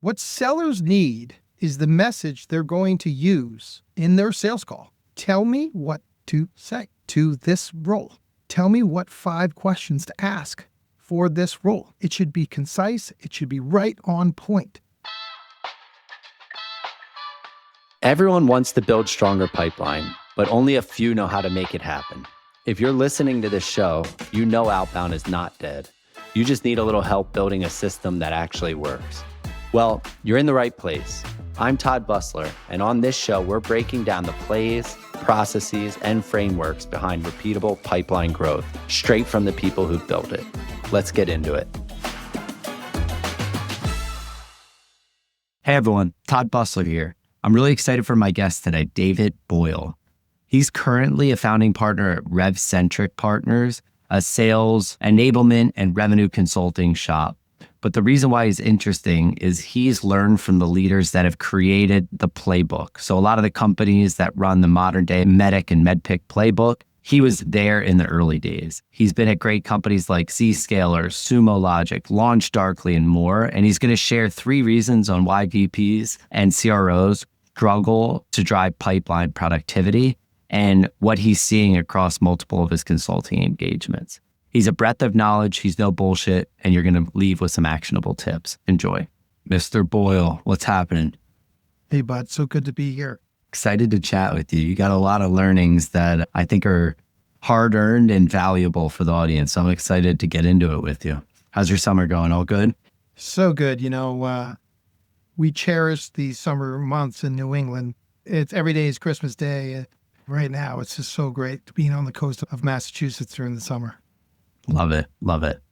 What sellers need is the message they're going to use in their sales call. Tell me what to say to this role. Tell me what 5 questions to ask for this role. It should be concise. It should be right on point. Everyone wants to build stronger pipeline, but only a few know how to make it happen. If you're listening to this show, you know outbound is not dead. You just need a little help building a system that actually works. Well, you're in the right place. I'm Todd Busler, and on this show, we're breaking down the plays, processes, and frameworks behind repeatable pipeline growth, straight from the people who built it. Let's get into it. Hey everyone, Todd Busler here. I'm really excited for my guest today, David Boyle. He's currently a founding partner at RevCentric Partners, a sales, enablement, and revenue consulting shop. But the reason why he's interesting is he's learned from the leaders that have created the playbook. So a lot of the companies that run the modern day Medic and MedPick playbook, he was there in the early days. He's been at great companies like Zscaler, Sumo Logic, LaunchDarkly, and more. And he's going to share 3 reasons on why VPs and CROs struggle to drive pipeline productivity and what he's seeing across multiple of his consulting engagements. He's a breadth of knowledge, he's no bullshit, and you're going to leave with some actionable tips. Enjoy. Mr. Boyle, what's happening? Hey, bud, so good to be here. Excited to chat with you. You got a lot of learnings that I think are hard-earned and valuable for the audience. So I'm excited to get into it with you. How's your summer going? All good? So good. We cherish these summer months in New England. It's every day is Christmas Day. Right now, it's just so great being on the coast of Massachusetts during the summer. Love it. Love it.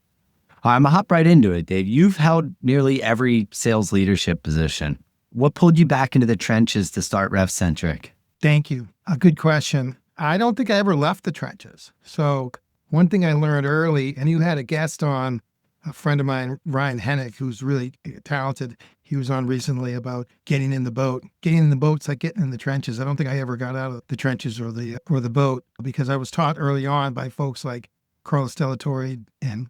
I'm going to hop right into it, Dave. You've held nearly every sales leadership position. What pulled you back into the trenches to start RevCentric? Thank you. A good question. I don't think I ever left the trenches. So one thing I learned early, and you had a guest on, a friend of mine, Ryan Hennick, who's really talented. He was on recently about getting in the boat. Getting in the boat's like getting in the trenches. I don't think I ever got out of the trenches or the boat, because I was taught early on by folks like Carlos Delatorre and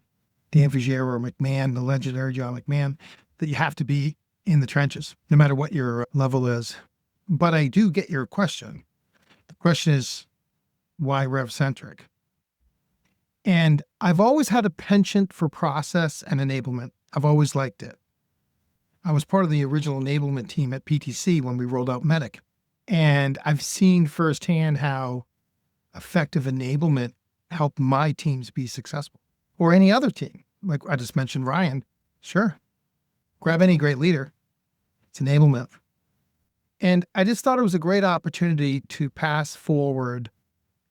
Dan Fugero McMahon, the legendary John McMahon, that you have to be in the trenches, no matter what your level is. But I do get your question. The question is, why RevCentric? And I've always had a penchant for process and enablement. I've always liked it. I was part of the original enablement team at PTC when we rolled out Medic. And I've seen firsthand how effective enablement helped my teams be successful, or any other team. Like I just mentioned, Ryan, sure. Grab any great leader. It's enablement. And I just thought it was a great opportunity to pass forward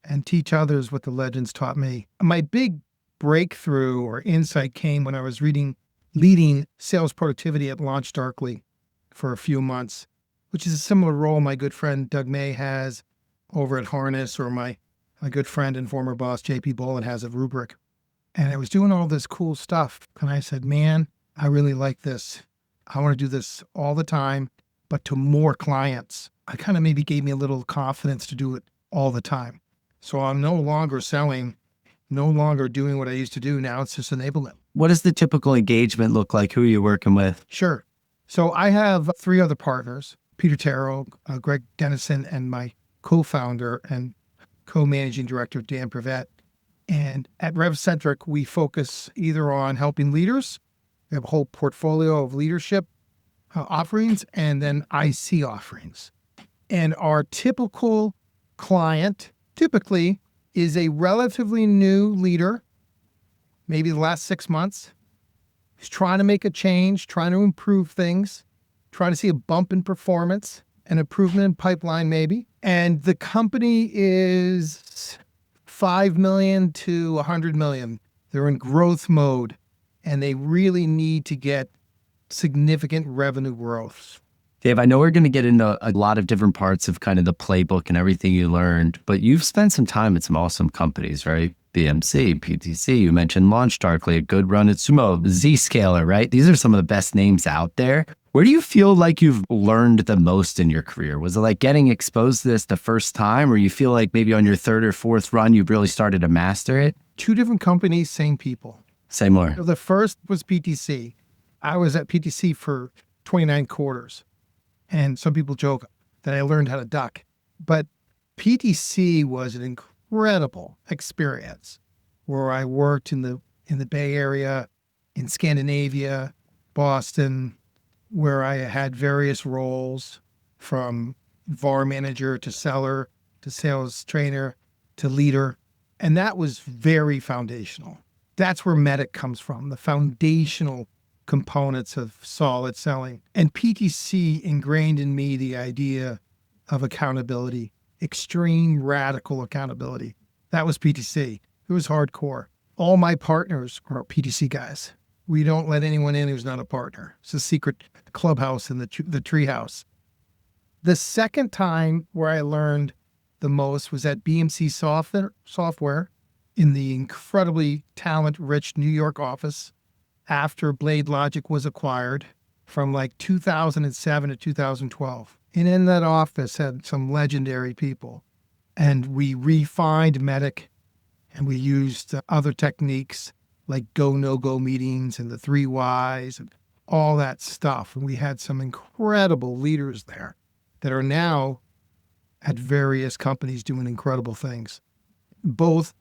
and teach others what the legends taught me. My big breakthrough or insight came when I was leading sales productivity at LaunchDarkly for a few months, which is a similar role my good friend Doug May has over at Harness, or my good friend and former boss JP Boyle has at Rubrik. And I was doing all this cool stuff. And I said, man, I really like this. I want to do this all the time, but to more clients. I kind of maybe gave me a little confidence to do it all the time. So I'm no longer selling, no longer doing what I used to do. Now it's just enablement. What does the typical engagement look like? Who are you working with? Sure. So I have 3 other partners, Peter Terrell, Greg Dennison, and my co-founder and co-managing director, Dan Prevett. And at RevCentric, we focus either on helping leaders. We have a whole portfolio of leadership offerings, and then IC offerings. And our typical client typically is a relatively new leader, maybe the last 6 months, who's trying to make a change, trying to improve things, trying to see a bump in performance, an improvement in pipeline maybe. And the company is 5 million to 100 million. They're in growth mode, and they really need to get significant revenue growth. Dave, I know we're going to get into a lot of different parts of kind of the playbook and everything you learned, but you've spent some time at some awesome companies, right? BMC, PTC, you mentioned LaunchDarkly, a good run at Sumo, Zscaler, right? These are some of the best names out there. Where do you feel like you've learned the most in your career? Was it like getting exposed to this the first time, or you feel like maybe on your 3rd or 4th run, you've really started to master it? 2 different companies, same people. Say more. The first was PTC. I was at PTC for 29 quarters. And some people joke that I learned how to duck. But PTC was an incredible experience where I worked in the Bay Area, in Scandinavia, Boston, where I had various roles from VAR manager to seller to sales trainer to leader. And that was very foundational. That's where MEDDIC comes from, the foundational components of solid selling. And PTC ingrained in me the idea of accountability, extreme radical accountability. That was PTC. It was hardcore. All my partners are PTC guys. We don't let anyone in who's not a partner. It's a secret clubhouse in the treehouse. The second time where I learned the most was at BMC software in the incredibly talent-rich New York office after Blade Logic was acquired from like 2007 to 2012. And in that office had some legendary people. And we refined MEDDIC and we used other techniques like go, no-go meetings and the 3 Ys and all that stuff. And we had some incredible leaders there that are now at various companies doing incredible things. Both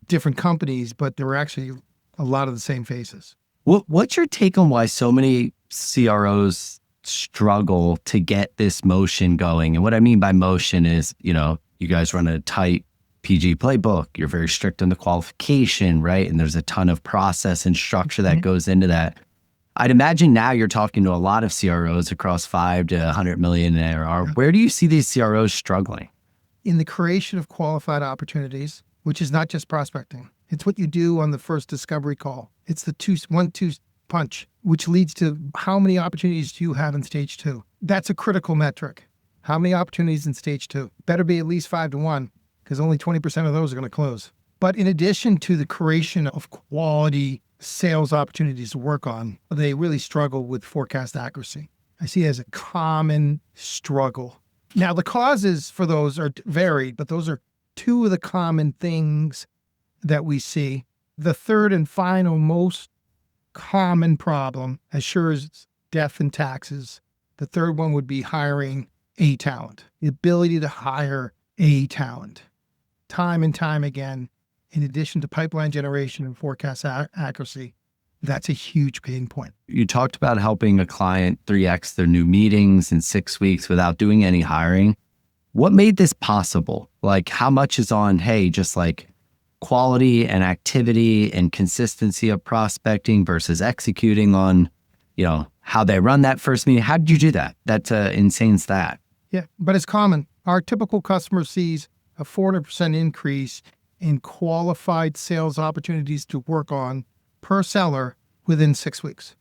different companies, but there were actually a lot of the same faces. What's your take on why so many CROs struggle to get this motion going? And what I mean by motion is, you guys run a tight PG playbook. You're very strict on the qualification, right? And there's a ton of process and structure that goes into that. I'd imagine now you're talking to a lot of CROs across 5 to 100 million in ARR. Where do you see these CROs struggling? In the creation of qualified opportunities, which is not just prospecting. It's what you do on the first discovery call. It's the 1-2 punch, which leads to how many opportunities do you have in stage 2? That's a critical metric. How many opportunities in stage 2? Better be at least 5 to 1, because only 20% of those are going to close. But in addition to the creation of quality sales opportunities to work on, they really struggle with forecast accuracy. I see it as a common struggle. Now, the causes for those are varied, but those are 2 of the common things that we see. The third and final most common problem, as sure as death and taxes, the third one would be hiring A talent, the ability to hire A talent. Time and time again, in addition to pipeline generation and forecast accuracy, that's a huge pain point. You talked about helping a client 3x their new meetings in 6 weeks without doing any hiring. What made this possible? Like, how much is on, hey, just like quality and activity and consistency of prospecting versus executing on, how they run that first meeting? How did you do that? That's an insane stat. Yeah, but it's common. Our typical customer sees a 400% increase in qualified sales opportunities to work on per seller within 6 weeks.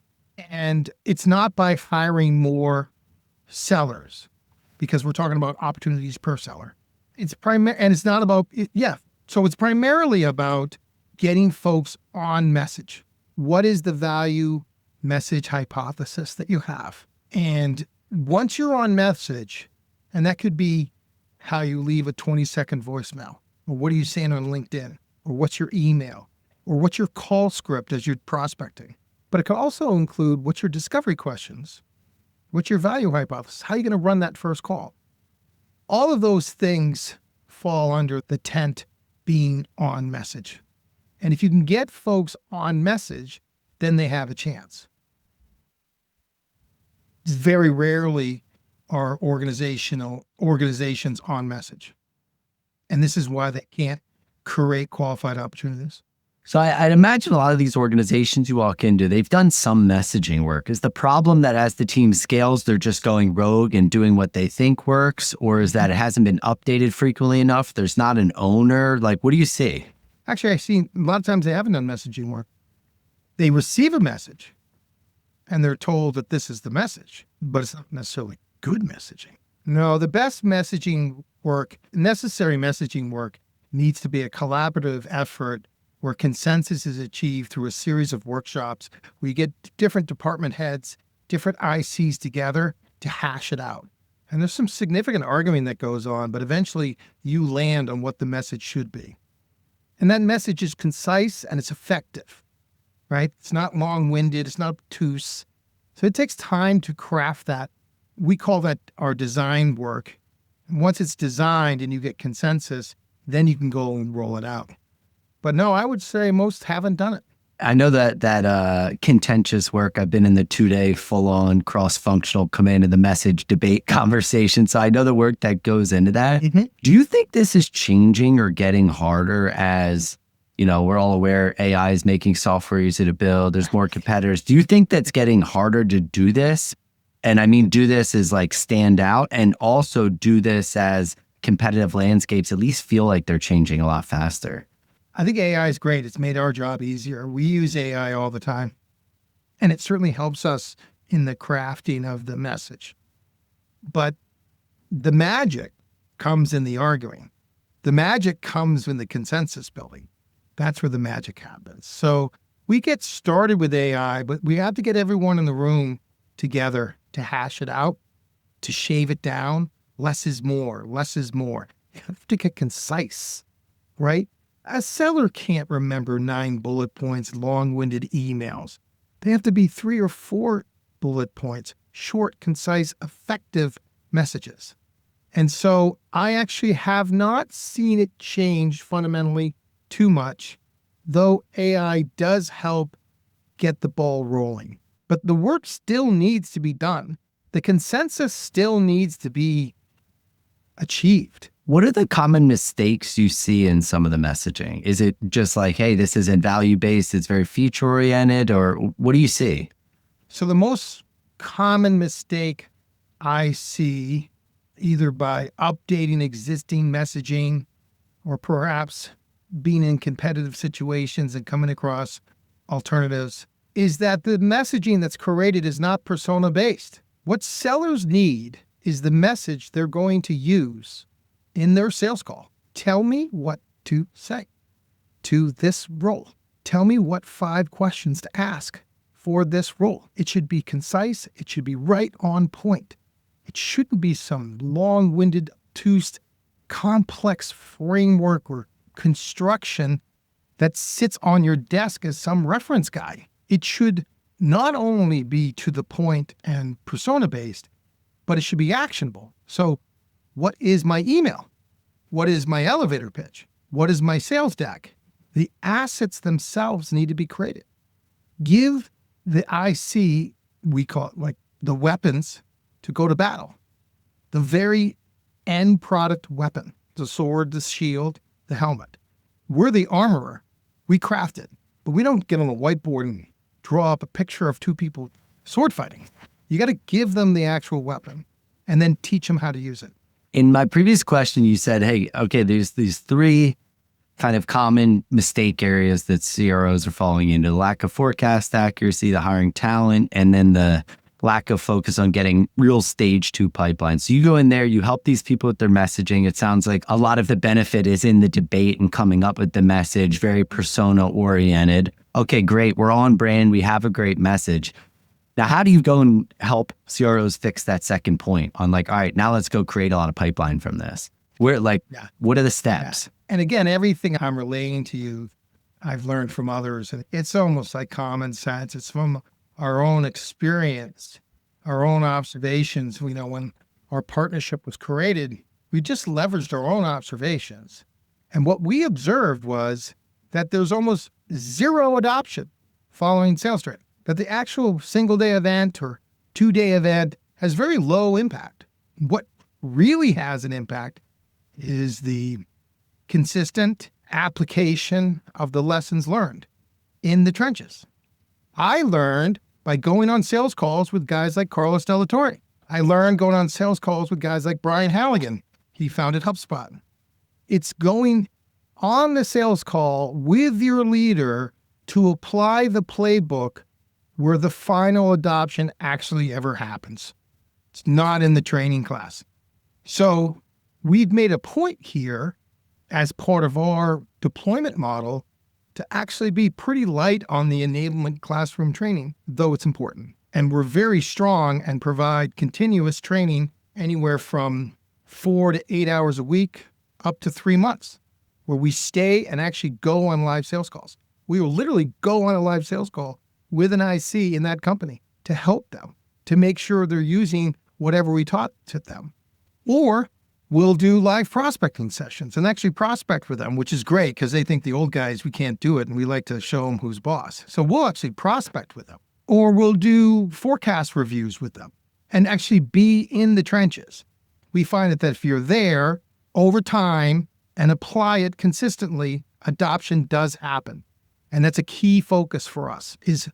And it's not by hiring more sellers, because we're talking about opportunities per seller. It's So it's primarily about getting folks on message. What is the value message hypothesis that you have? And once you're on message, and that could be how you leave a 20-second voicemail, or what are you saying on LinkedIn, or what's your email, or what's your call script as you're prospecting. But it could also include what's your discovery questions, what's your value hypothesis, how are you going to run that first call? All of those things fall under the tent being on message. And if you can get folks on message, then they have a chance. Very rarely are organizations on message. And this is why they can't create qualified opportunities. So I'd imagine a lot of these organizations you walk into, they've done some messaging work. Is the problem that as the team scales, they're just going rogue and doing what they think works? Or is that it hasn't been updated frequently enough? There's not an owner? Like, what do you see? Actually, I've seen a lot of times they haven't done messaging work. They receive a message and they're told that this is the message, but it's not necessarily good messaging. No, the best messaging work, necessary messaging work, needs to be a collaborative effort where consensus is achieved through a series of workshops where you get different department heads, different ICs together to hash it out. And there's some significant arguing that goes on, but eventually you land on what the message should be. And that message is concise and it's effective, right? It's not long-winded. It's not obtuse. So it takes time to craft that. We call that our design work. And once it's designed and you get consensus, then you can go and roll it out. But no, I would say most haven't done it. I know that contentious work. I've been in the 2-day full-on cross-functional command of the message debate conversation. So I know the work that goes into that. Do you think this is changing or getting harder as, we're all aware AI is making software easy to build. There's more competitors. Do you think that's getting harder to do this? And I mean, do this as like stand out, and also do this as competitive landscapes at least feel like they're changing a lot faster? I think AI is great. It's made our job easier. We use AI all the time, and it certainly helps us in the crafting of the message. But the magic comes in the arguing. The magic comes in the consensus building. That's where the magic happens. So we get started with AI, but we have to get everyone in the room together to hash it out, to shave it down. Less is more. Less is more. You have to get concise, right? A seller can't remember 9 bullet points, long-winded emails. They have to be 3 or 4 bullet points, short, concise, effective messages. And so I actually have not seen it change fundamentally too much, though AI does help get the ball rolling. But the work still needs to be done. The consensus still needs to be achieved. What are the common mistakes you see in some of the messaging? Is it just like, hey, this isn't value-based, it's very feature-oriented, or what do you see? So the most common mistake I see, either by updating existing messaging or perhaps being in competitive situations and coming across alternatives, is that the messaging that's created is not persona-based. What sellers need is the message they're going to use in their sales call. Tell me what to say to this role. Tell me what 5 questions to ask for this role. It should be concise. It should be right on point. It shouldn't be some long-winded, obtuse, complex framework or construction that sits on your desk as some reference guide. It should not only be to the point and persona-based, but it should be actionable. So what is my email? What is my elevator pitch? What is my sales deck? The assets themselves need to be created. Give the IC, we call it like the weapons to go to battle. The very end product weapon, the sword, the shield, the helmet. We're the armorer. We craft it, but we don't get on a whiteboard and draw up a picture of 2 people sword fighting. You got to give them the actual weapon and then teach them how to use it. In my previous question, you said, hey, okay, there's these 3 kind of common mistake areas that CROs are falling into: the lack of forecast accuracy, the hiring talent, and then the lack of focus on getting real stage 2 pipelines. So you go in there, you help these people with their messaging. It sounds like a lot of the benefit is in the debate and coming up with the message, very persona oriented. Okay, great. We're on brand. We have a great message. Now, how do you go and help CROs fix that second point on like, all right, now let's go create a lot of pipeline from this? What are the steps? Yeah. And again, everything I'm relaying to you, I've learned from others. And it's almost like common sense. It's from our own experience, our own observations. When our partnership was created, we just leveraged our own observations. And what we observed was that there's almost zero adoption following sales training. That the actual single-day event or 2-day event has very low impact. What really has an impact is the consistent application of the lessons learned in the trenches. I learned by going on sales calls with guys like Carlos Delatorre. I learned going on sales calls with guys like Brian Halligan. He founded HubSpot. It's going on the sales call with your leader to apply the playbook where the final adoption actually ever happens. It's not in the training class. So we've made a point here as part of our deployment model to actually be pretty light on the enablement classroom training, though it's important. And we're very strong and provide continuous training anywhere from 4 to 8 hours a week up to 3 months, where we stay and actually go on live sales calls. We will literally go on a live sales call with an IC in that company to help them, to make sure they're using whatever we taught to them. Or we'll do live prospecting sessions and actually prospect for them, which is great because they think the old guys, we can't do it, and we like to show them who's boss. So we'll actually prospect with them. Or we'll do forecast reviews with them and actually be in the trenches. We find that if you're there over time and apply it consistently, adoption does happen. And that's a key focus for us, is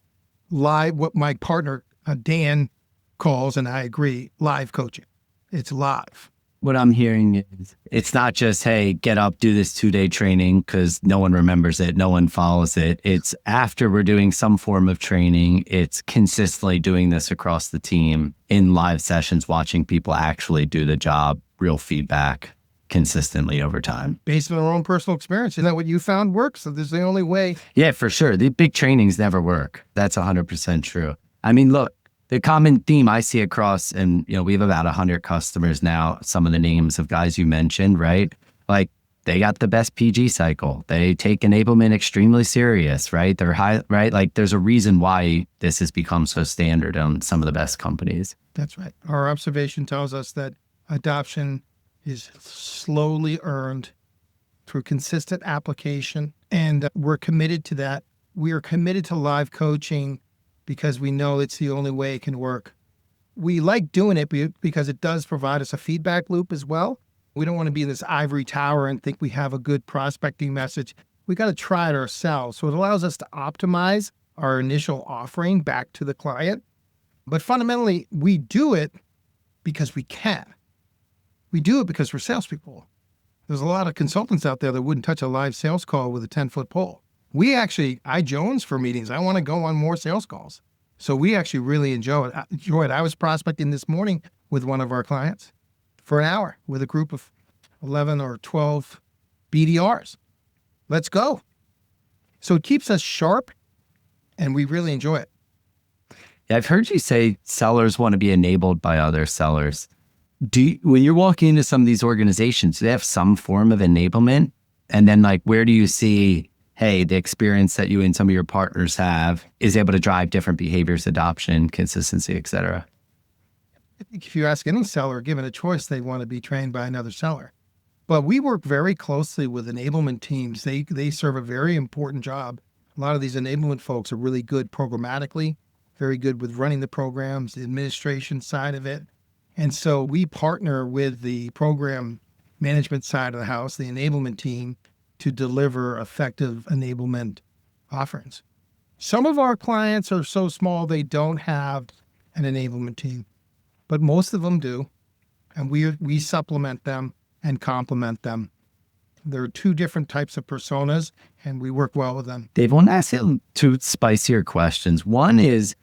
live, what my partner Dan calls, and I agree, live coaching. It's live. What I'm hearing is it's not just, hey, get up, do this 2-day training because no one remembers it, no one follows it. It's after we're doing some form of training, it's consistently doing this across the team in live sessions, watching people actually do the job, real feedback consistently over time. Based on our own personal experience. Isn't that what you found works? So this is the only way. Yeah, for sure. The big trainings never work. That's 100% true. I mean, look, the common theme I see across, and we have about 100 customers now, some of the names of guys you mentioned, right? Like they got the best PG cycle. They take enablement extremely serious, right? They're high, right? Like there's a reason why this has become so standard on some of the best companies. That's right. Our observation tells us that adoption is slowly earned through consistent application, and we're committed to that. We are committed to live coaching because we know it's the only way it can work. We like doing it because it does provide us a feedback loop as well. We don't want to be in this ivory tower and think we have a good prospecting message. We got to try it ourselves. So it allows us to optimize our initial offering back to the client. But fundamentally, we do it because we can. We do it because we're salespeople. There's a lot of consultants out there that wouldn't touch a live sales call with a 10-foot pole. I Jones for meetings. I want to go on more sales calls. So we actually really enjoy it. I was prospecting this morning with one of our clients for an hour with a group of 11 or 12 BDRs. Let's go. So it keeps us sharp and we really enjoy it. Yeah, I've heard you say sellers want to be enabled by other sellers. When you're walking into some of these organizations, do they have some form of enablement? And then where do you see, hey, the experience that you and some of your partners have is able to drive different behaviors, adoption, consistency, et cetera? I think if you ask any seller, given a choice, they want to be trained by another seller. But we work very closely with enablement teams. They serve a very important job. A lot of these enablement folks are really good programmatically, very good with running the programs, the administration side of it. And so we partner with the program management side of the house, the enablement team, to deliver effective enablement offerings. Some of our clients are so small they don't have an enablement team, but most of them do. And we supplement them and complement them. There are two different types of personas, and we work well with them. Dave, I want to ask you two spicier questions. One is,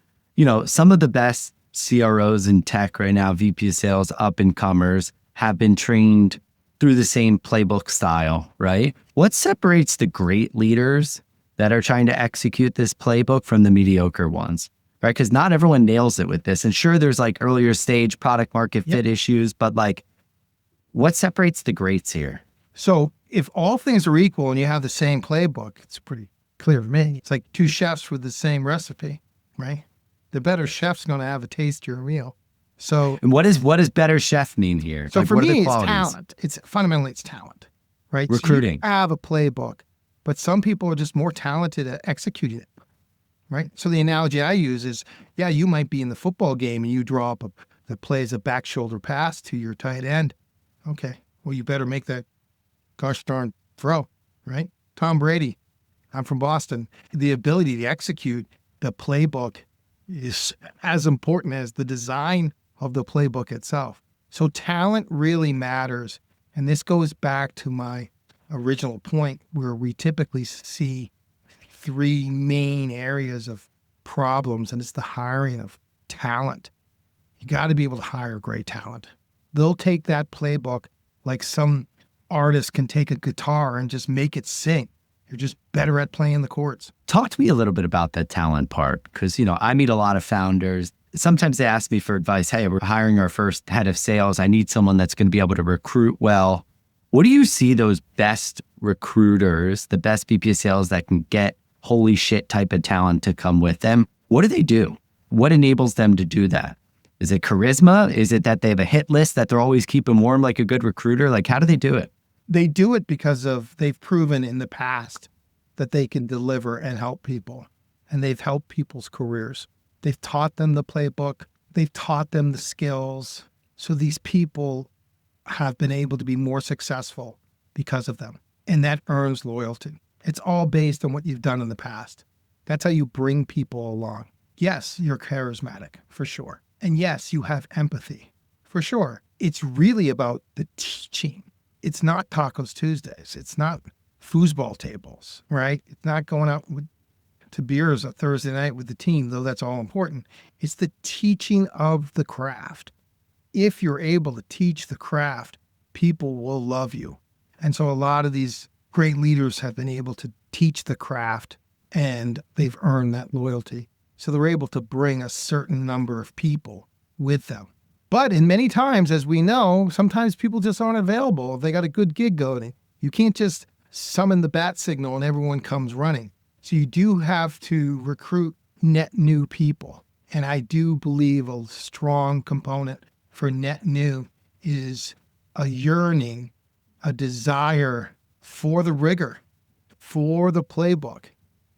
some of the best CROs in tech right now, VP of sales, up-and-comers, have been trained through the same playbook style, right? What separates the great leaders that are trying to execute this playbook from the mediocre ones, right? Because not everyone nails it with this. And sure, there's earlier stage product market fit issues, but what separates the greats here? So if all things are equal and you have the same playbook, it's pretty clear to me. It's like two chefs with the same recipe, right? The better chef's going to have a tastier meal. So, and what does better chef mean here? So for me, it's talent. Fundamentally talent, right? Recruiting. So you have a playbook, but some people are just more talented at executing it, right? So the analogy I use is, you might be in the football game and you draw up the play as a back shoulder pass to your tight end. Okay, well, you better make that gosh darn throw, right? Tom Brady, I'm from Boston. The ability to execute the playbook is as important as the design of the playbook itself. So talent really matters. And this goes back to my original point where we typically see three main areas of problems, and it's the hiring of talent. You got to be able to hire great talent. They'll take that playbook like some artist can take a guitar and just make it sing. You're just better at playing the chords. Talk to me a little bit about that talent part, because, I meet a lot of founders. Sometimes they ask me for advice. Hey, we're hiring our first head of sales. I need someone that's going to be able to recruit well. What do you see those best recruiters, the best VP of sales that can get holy shit type of talent to come with them? What do they do? What enables them to do that? Is it charisma? Is it that they have a hit list that they're always keeping warm like a good recruiter? Like, how do they do it? They do it because they've proven in the past that they can deliver and help people. And they've helped people's careers. They've taught them the playbook. They've taught them the skills. So these people have been able to be more successful because of them. And that earns loyalty. It's all based on what you've done in the past. That's how you bring people along. Yes, you're charismatic, for sure. And yes, you have empathy, for sure. It's really about the teaching. It's not Tacos Tuesdays. It's not foosball tables, right? It's not going out to beers a Thursday night with the team, though that's all important. It's the teaching of the craft. If you're able to teach the craft, people will love you. And so a lot of these great leaders have been able to teach the craft and they've earned that loyalty. So they're able to bring a certain number of people with them. But in many times, as we know, sometimes people just aren't available. If they got a good gig going, you can't just summon the bat signal and everyone comes running. So you do have to recruit net new people. And I do believe a strong component for net new is a yearning, a desire for the rigor, for the playbook.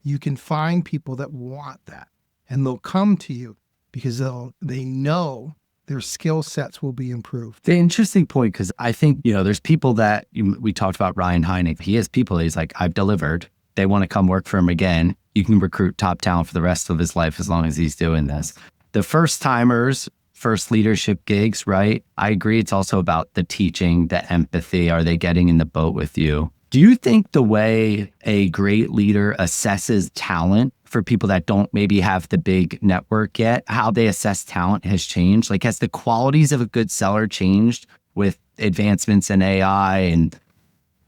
You can find people that want that, and they'll come to you because they know their skill sets will be improved. The interesting point, because I think, there's people that we talked about Ryan Hynek. He has people, he's like, I've delivered. They want to come work for him again. You can recruit top talent for the rest of his life as long as he's doing this. The first timers, first leadership gigs, right? I agree. It's also about the teaching, the empathy. Are they getting in the boat with you? Do you think the way a great leader assesses talent for people that don't maybe have the big network yet, how they assess talent has changed? Like, has the qualities of a good seller changed with advancements in AI? And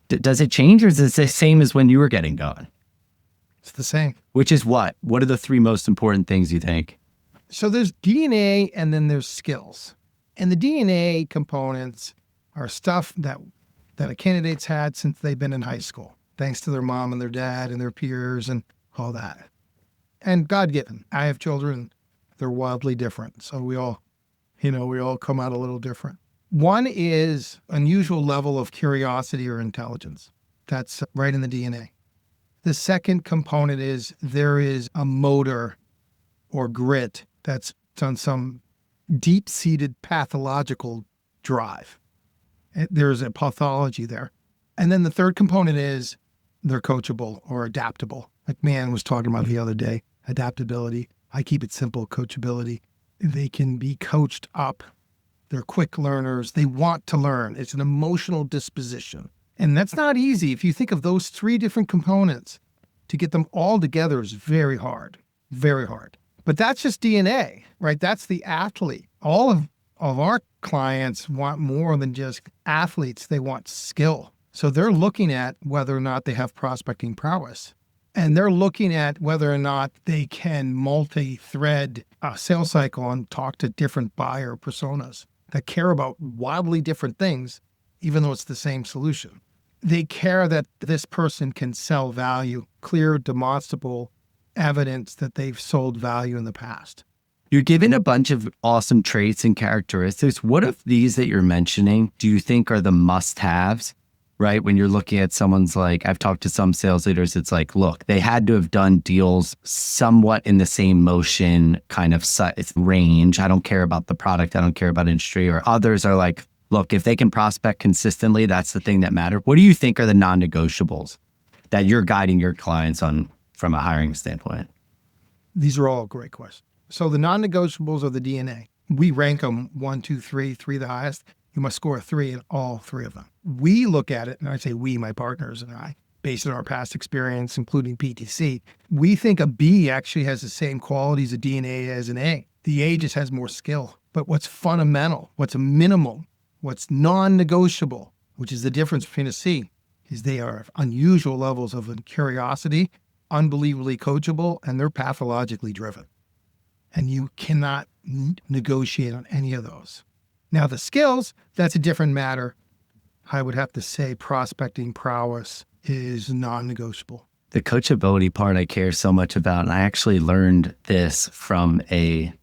does it change, or is it the same as when you were getting going? It's the same. Which is what? What are the three most important things you think? So there's DNA and then there's skills. And the DNA components are stuff that a candidate's had since they've been in high school, thanks to their mom and their dad and their peers and all that. And God-given. I have children, they're wildly different. So we all come out a little different. One is unusual level of curiosity or intelligence. That's right in the DNA. The second component is there is a motor or grit that's on some deep-seated pathological drive. There's a pathology there. And then the third component is they're coachable or adaptable. Like Mann was talking about the other day, adaptability. I keep it simple, coachability. They can be coached up. They're quick learners. They want to learn. It's an emotional disposition. And that's not easy. If you think of those three different components, to get them all together is very hard, very hard. But that's just DNA, right? That's the athlete. All of our clients want more than just athletes. They want skill. So they're looking at whether or not they have prospecting prowess. And they're looking at whether or not they can multi-thread a sales cycle and talk to different buyer personas that care about wildly different things, even though it's the same solution. They care that this person can sell value, clear, demonstrable evidence that they've sold value in the past. You're given a bunch of awesome traits and characteristics. What of these that you're mentioning do you think are the must-haves, right? When you're looking at someone's, like, I've talked to some sales leaders, it's like, look, they had to have done deals somewhat in the same motion kind of range. I don't care about the product. I don't care about industry. Or others are like, look, if they can prospect consistently, that's the thing that matters. What do you think are the non-negotiables that you're guiding your clients on from a hiring standpoint? These are all great questions. So the non-negotiables are the DNA. We rank them 1, 2, 3, 3 the highest. You must score a 3 in all 3 of them. We look at it, and I say we, my partners and I, based on our past experience, including PTC, we think a B actually has the same qualities of DNA as an A. The A just has more skill. But what's fundamental, what's a minimal, what's non-negotiable, which is the difference between a C, is they are unusual levels of curiosity, unbelievably coachable, and they're pathologically driven. And you cannot negotiate on any of those. Now, the skills, that's a different matter. I would have to say prospecting prowess is non-negotiable. The coachability part I care so much about. And I actually learned this from a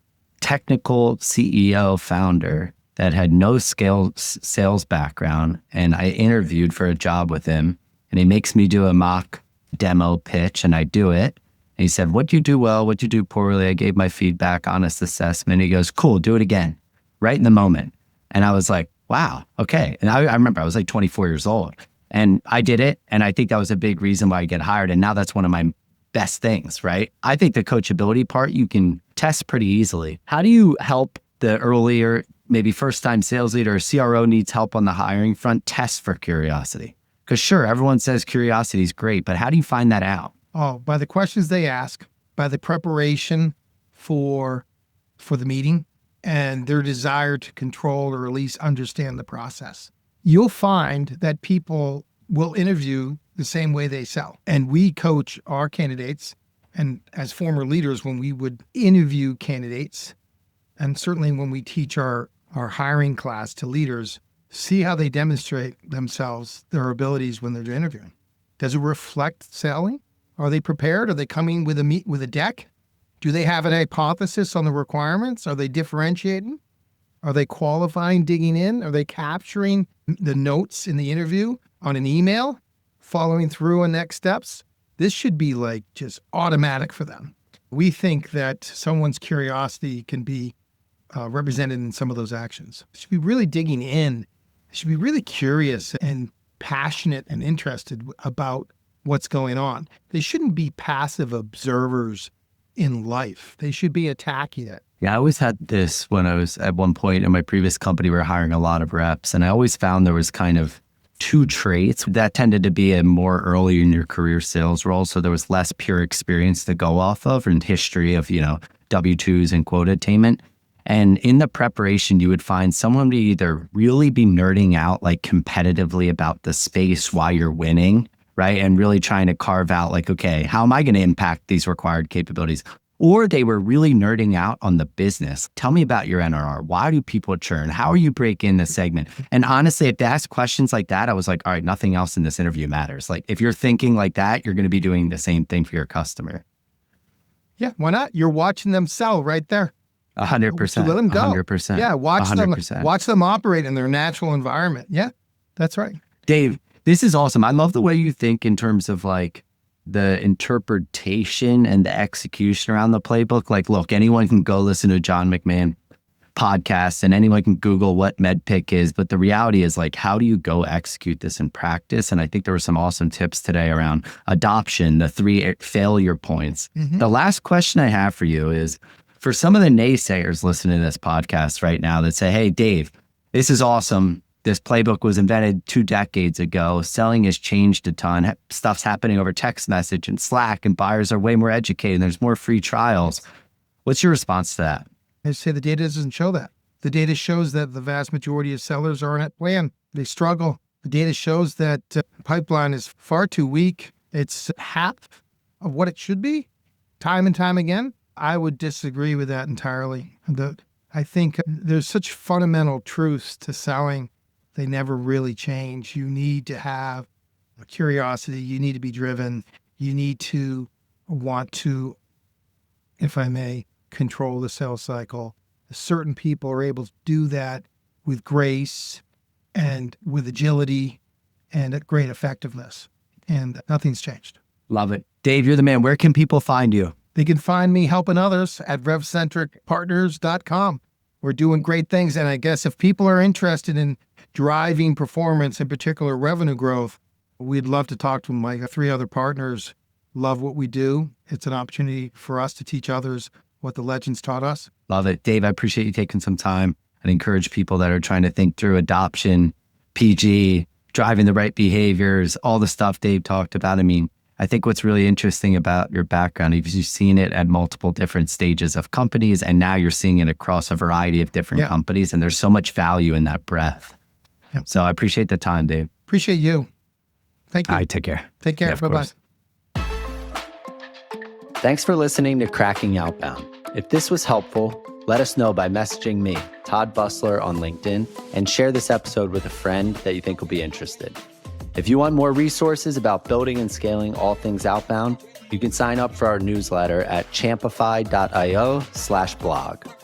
technical CEO founder that had no sales background. And I interviewed for a job with him, and he makes me do a mock demo pitch, and I do it. And he said, "What'd you do well? What'd you do poorly?" I gave my feedback, honest assessment. He goes, "Cool, do it again," right in the moment. And I was like, wow, okay. And I remember I was like 24 years old, and I did it. And I think that was a big reason why I get hired. And now that's one of my best things, right? I think the coachability part, you can test pretty easily. How do you help the earlier, maybe first-time sales leader or CRO needs help on the hiring front test for curiosity? Because sure, everyone says curiosity is great, but how do you find that out? Oh, by the questions they ask, by the preparation for the meeting, and their desire to control or at least understand the process. You'll find that people will interview the same way they sell. And we coach our candidates, and as former leaders, when we would interview candidates, and certainly when we teach our hiring class to leaders, see how they demonstrate themselves, their abilities when they're interviewing. Does it reflect selling? Are they prepared? Are they coming with a deck? Do they have an hypothesis on the requirements? Are they differentiating? Are they qualifying, digging in? Are they capturing the notes in the interview on an email, following through on next steps? This should be like just automatic for them. We think that someone's curiosity can be represented in some of those actions. They should be really digging in. They should be really curious and passionate and interested about what's going on. They shouldn't be passive observers in life. They should be attacking it. Yeah, I always had this when I was at one point in my previous company, we were hiring a lot of reps, and I always found there was kind of two traits that tended to be a more early in your career sales role. So there was less pure experience to go off of and history of, W-2s and quota attainment. And in the preparation, you would find someone to either really be nerding out like competitively about the space while you're winning, right? And really trying to carve out like, okay, how am I going to impact these required capabilities? Or they were really nerding out on the business. Tell me about your NRR. Why do people churn? How are you breaking the segment? And honestly, if they asked questions like that, I was like, all right, nothing else in this interview matters. Like if you're thinking like that, you're going to be doing the same thing for your customer. Yeah, why not? You're watching them sell right there. 100%. So let them go. 100%. Yeah, watch 100%. them. Watch them operate in their natural environment. Yeah, that's right. Dave, this is awesome. I love the way you think in terms of like the interpretation and the execution around the playbook. Like, look, anyone can go listen to John McMahon podcast and anyone can Google what MedPick is. But the reality is like, how do you go execute this in practice? And I think there were some awesome tips today around adoption, the 3 failure points. Mm-hmm. The last question I have for you is, for some of the naysayers listening to this podcast right now that say, hey, Dave, this is awesome. This playbook was invented 2 decades ago. Selling has changed a ton. Stuff's happening over text message and Slack, and buyers are way more educated. There's more free trials. What's your response to that? I say the data doesn't show that. The data shows that the vast majority of sellers aren't at plan. They struggle. The data shows that pipeline is far too weak. It's half of what it should be, time and time again. I would disagree with that entirely. I think there's such fundamental truths to selling. They never really change. You need to have a curiosity. You need to be driven. You need to want to, if I may, control the sales cycle. Certain people are able to do that with grace and with agility and at great effectiveness. And nothing's changed. Love it. Dave, you're the man. Where can people find you? They can find me helping others at RevCentricPartners.com. We're doing great things. And I guess if people are interested in driving performance, in particular revenue growth, we'd love to talk to them. My 3 other partners love what we do. It's an opportunity for us to teach others what the legends taught us. Love it. Dave, I appreciate you taking some time. I'd encourage people that are trying to think through adoption, PG, driving the right behaviors, all the stuff Dave talked about. I mean, I think what's really interesting about your background is you've seen it at multiple different stages of companies, and now you're seeing it across a variety of different companies, and there's so much value in that breadth. Yep. So I appreciate the time, Dave. Appreciate you. Thank you. All right, take care. Take care. Yeah, Bye-bye. Thanks for listening to Cracking Outbound. If this was helpful, let us know by messaging me, Todd Busler, on LinkedIn, and share this episode with a friend that you think will be interested. If you want more resources about building and scaling all things outbound, you can sign up for our newsletter at champify.io/blog.